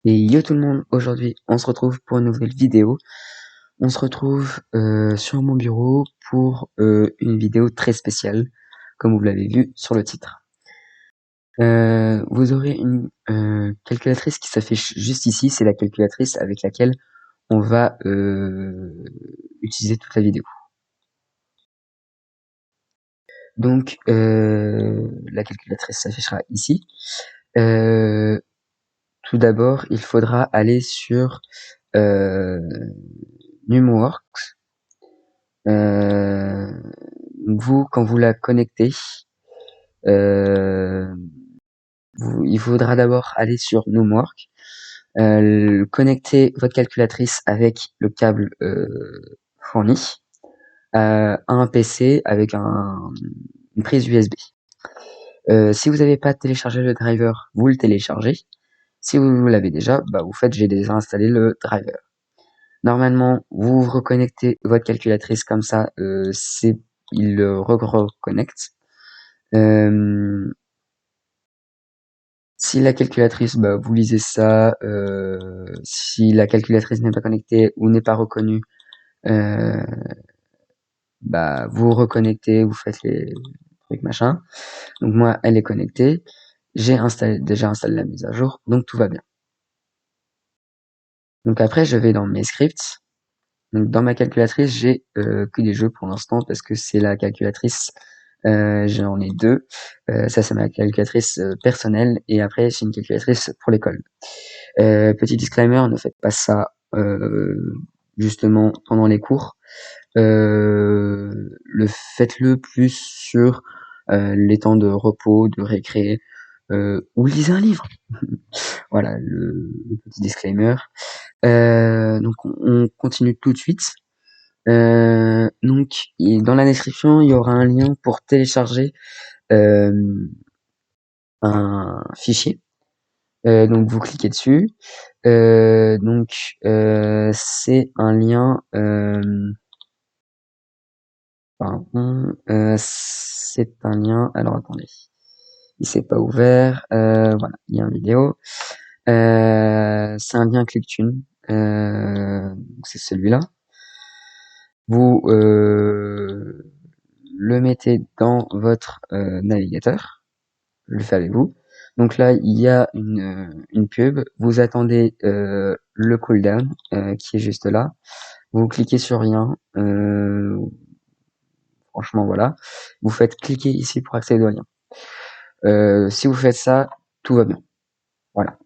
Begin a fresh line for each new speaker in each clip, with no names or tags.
Et yo tout le monde, aujourd'hui on se retrouve pour une nouvelle vidéo. On se retrouve sur mon bureau pour une vidéo très spéciale, comme vous l'avez vu sur le titre. Vous aurez une calculatrice qui s'affiche juste ici, c'est la calculatrice avec laquelle on va utiliser toute la vidéo. Donc la calculatrice s'affichera ici. Tout d'abord, il faudra aller sur Numworks. Vous, quand vous la connectez, il faudra d'abord aller sur Numwork, connecter votre calculatrice avec le câble fourni à un PC avec une prise USB. Si vous n'avez pas téléchargé le driver, vous le téléchargez. Si vous l'avez déjà, vous faites j'ai déjà installé le driver. Normalement, vous reconnectez votre calculatrice comme ça, il le reconnecte. Si la calculatrice, vous lisez ça, si la calculatrice n'est pas connectée ou n'est pas reconnue, vous reconnectez, vous faites les trucs machin. Donc moi, elle est connectée. J'ai déjà installé la mise à jour, donc tout va bien. Donc après, je vais dans mes scripts. Donc dans ma calculatrice, j'ai que des jeux pour l'instant parce que c'est la calculatrice. J'en ai deux. Ça, c'est ma calculatrice personnelle et après, j'ai une calculatrice pour l'école. Petit disclaimer, ne faites pas ça justement pendant les cours. Faites-le plus sur les temps de repos, de récré, ou lisez un livre. Voilà le petit disclaimer. Donc on continue tout de suite. Donc dans la description, il y aura un lien pour télécharger un fichier. Donc vous cliquez dessus. C'est un lien. C'est un lien. Alors attendez, il s'est pas ouvert. Voilà, il y a une vidéo. C'est un lien ClickTune. C'est celui-là. Vous le mettez dans votre navigateur. Je le fais avec vous. Donc là, il y a une pub. Vous attendez le cooldown qui est juste là. Vous cliquez sur rien. Franchement, voilà. Vous faites cliquer ici pour accéder au lien. Si vous faites ça, tout va bien. Voilà.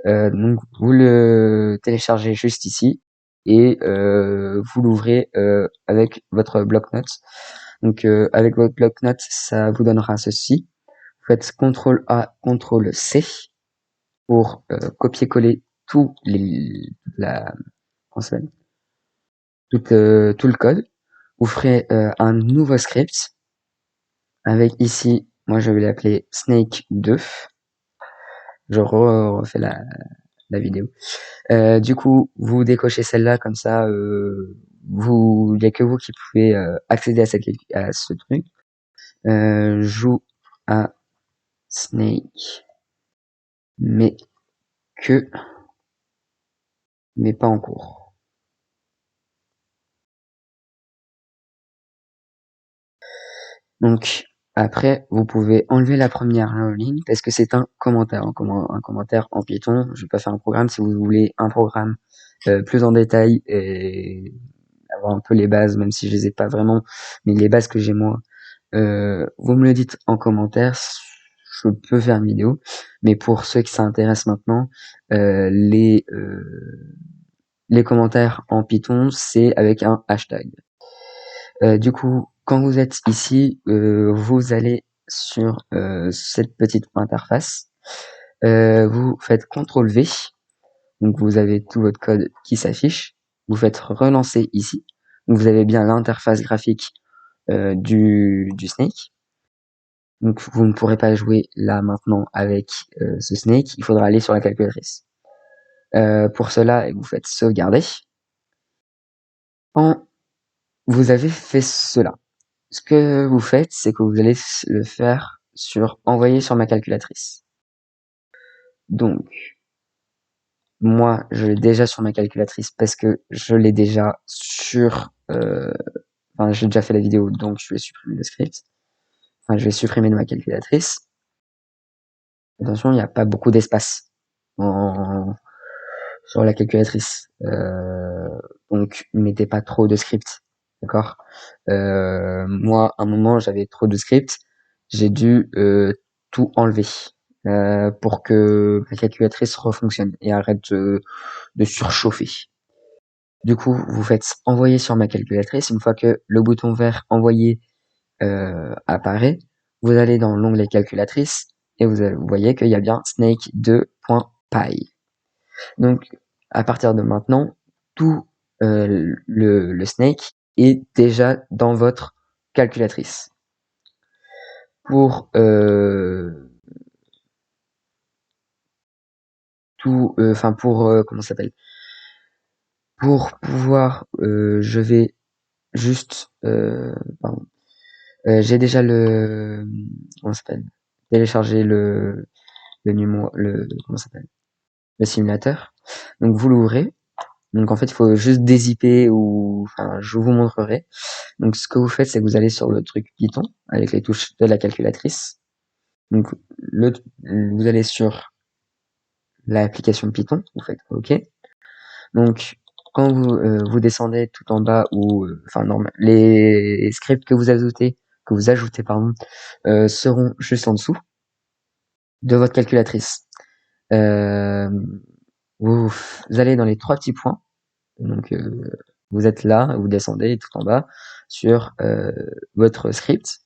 Donc vous le téléchargez juste ici et vous l'ouvrez avec votre bloc-notes. Donc avec votre bloc-notes, ça vous donnera ceci. Vous faites CTRL-A, CTRL-C pour copier-coller tout le code. Vous ferez un nouveau script avec ici, moi je vais l'appeler Snake 2. Je refais la vidéo. Du coup, vous décochez celle-là comme ça, il y a que vous qui pouvez accéder à ce truc. Joue à Snake, mais pas en cours. Donc après, vous pouvez enlever la première ligne parce que c'est un commentaire, un commentaire en Python. Je vais pas faire un programme. Si vous voulez un programme plus en détail et avoir un peu les bases, même si je les ai pas vraiment, mais les bases que j'ai moi, vous me le dites en commentaire. Je peux faire une vidéo, mais pour ceux qui s'intéressent maintenant, les commentaires en Python, c'est avec un hashtag. Du coup, quand vous êtes ici, vous allez sur cette petite interface. Vous faites CTRL V. Donc vous avez tout votre code qui s'affiche. Vous faites relancer ici. Donc vous avez bien l'interface graphique du Snake. Donc vous ne pourrez pas jouer là maintenant avec ce Snake. Il faudra aller sur la calculatrice. Pour cela, vous faites sauvegarder. Quand vous avez fait cela, ce que vous faites, c'est que vous allez le faire sur envoyer sur ma calculatrice. Donc, moi, je l'ai déjà sur ma calculatrice parce que je l'ai déjà enfin, j'ai déjà fait la vidéo, donc je vais supprimer le script. Enfin, je vais supprimer de ma calculatrice. Attention, il n'y a pas beaucoup d'espace sur la calculatrice. Donc, mettez pas trop de script. D'accord? Moi, à un moment, j'avais trop de script. J'ai dû tout enlever pour que ma calculatrice refonctionne et arrête de surchauffer. Du coup, vous faites envoyer sur ma calculatrice. Une fois que le bouton vert envoyer apparaît, vous allez dans l'onglet calculatrice et vous voyez qu'il y a bien snake2.py. Donc, à partir de maintenant, tout le snake est déjà dans votre calculatrice. Pour comment ça s'appelle? Pour pouvoir, je vais juste, pardon, j'ai déjà comment ça s'appelle? Téléchargé le numéro, comment ça s'appelle? Le simulateur. Donc vous l'ouvrez. Donc en fait, il faut juste dézipper enfin, je vous montrerai. Donc ce que vous faites, c'est que vous allez sur le truc Python avec les touches de la calculatrice. Donc vous allez sur l'application Python, vous faites OK. Donc quand vous descendez tout en bas enfin normal, les scripts que vous ajoutez pardon, seront juste en dessous de votre calculatrice. Vous allez dans les trois petits points. Donc vous êtes là, vous descendez tout en bas sur votre script.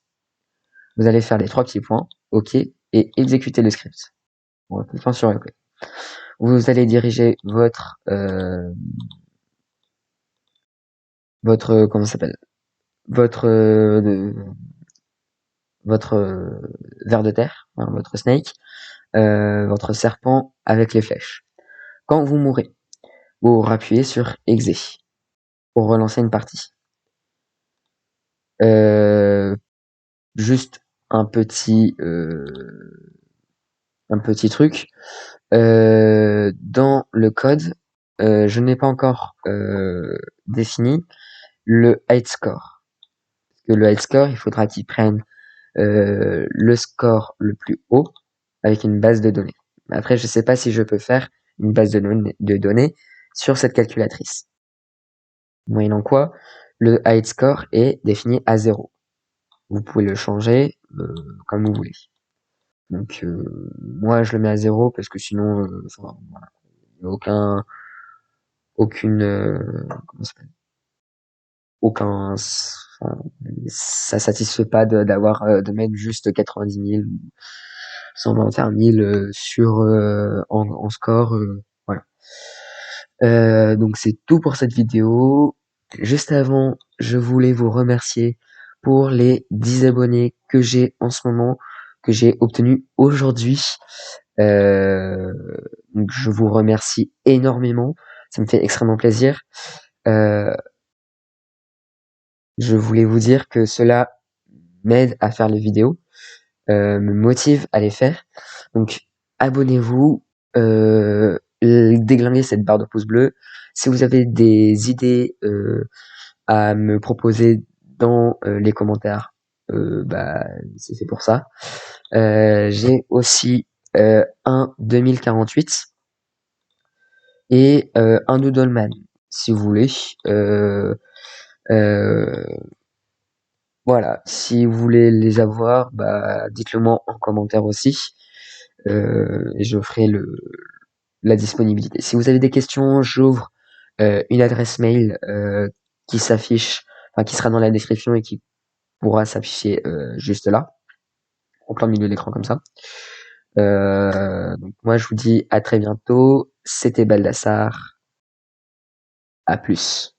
Vous allez faire les trois petits points, OK, et exécuter le script. On va tout le temps sur OK. Vous allez diriger comment ça s'appelle? Votre ver de terre, enfin, votre snake, votre serpent avec les flèches. Quand vous mourrez, vous rappuyez sur exé pour relancer une partie. Juste un petit truc. Dans le code, je n'ai pas encore défini le height score. Parce que le height score, il faudra qu'il prenne le score le plus haut avec une base de données. Après, je ne sais pas si je peux faire une base de données sur cette calculatrice. Moyennant quoi, le height score est défini à 0. Vous pouvez le changer comme vous voulez. Donc moi je le mets à 0 parce que sinon voilà, il n'y a aucune comment ça s'appelle, aucun enfin, ça satisfait pas d'avoir de mettre juste 90 000 ou 121 000 sur en score, voilà. Donc c'est tout pour cette vidéo. Juste avant, je voulais vous remercier pour les 10 abonnés que j'ai en ce moment, que j'ai obtenu aujourd'hui. Donc je vous remercie énormément, ça me fait extrêmement plaisir. Je voulais vous dire que cela m'aide à faire les vidéos, me motive à les faire. Donc abonnez-vous, déglinguez cette barre de pouce bleu. Si vous avez des idées à me proposer dans les commentaires, c'est fait pour ça. J'ai aussi un 2048 et un Noodleman, si vous voulez. Euh, voilà, si vous voulez les avoir, dites-le moi en commentaire aussi. Et je ferai la disponibilité. Si vous avez des questions, j'ouvre une adresse mail qui s'affiche, enfin qui sera dans la description et qui pourra s'afficher juste là, en plein milieu de l'écran comme ça. Donc moi je vous dis à très bientôt. C'était Baldassar. À plus.